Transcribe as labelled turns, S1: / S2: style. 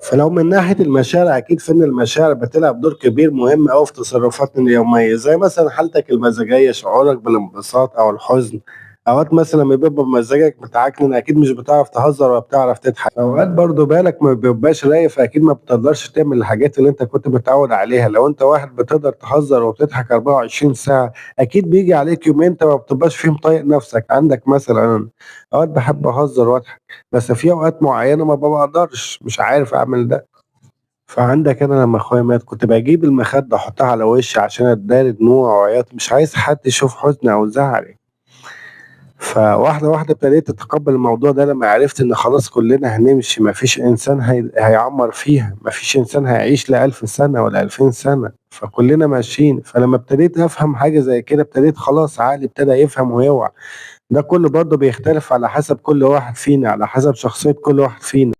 S1: فلو من ناحية المشاعر أكيد فإن المشاعر بتلعب دور كبير مهم أوي في تصرفاتنا اليومية، زي مثلًا حالتك المزاجية، شعورك بالانبساط أو الحزن، أوقات مثلًا لمّا بيبقى مزاجك متعكنن أكيد مش بتعرف تهزر ولا بتعرف تضحك، أوقات برضه بالك ما بيبقاش رايق فأكيد ما بتقدرش تعمل الحاجات اللي أنت كنت متعود عليها، لو أنت واحد بتقدر تهزر وبتضحك 24 ساعة أكيد بييجي عليك يومين أنت ما بتبقاش فيهم طايق نفسك، عندك مثلًا أوقات باحب أهزر وأضحك، بس في أوقات معينة ما باقدرش، مش عارف أعمل ده. فعندك أنا لمّا أخويا مات كنت باجيب المخدة أحطها على وشي عشان أداري دموعي وعياطي، مش عايز حد يشوف حزني أو زعلي، فواحدة واحدة ابتديت أتقبل الموضوع ده لمّا عرفت إن خلاص كلنا هنمشي، ما فيش إنسان هيعمّر فيها، ما فيش إنسان هيعيش ل1000 سنة ولا 2000 سنة، فكلنا ماشيين، فلمّا ابتديت أفهم حاجة زي كده ابتديت خلاص عقلي ابتدى يفهم ويوعى، ده كله برضه بيختلف على حسب كل واحد فينا، على حسب شخصية كل واحد فينا.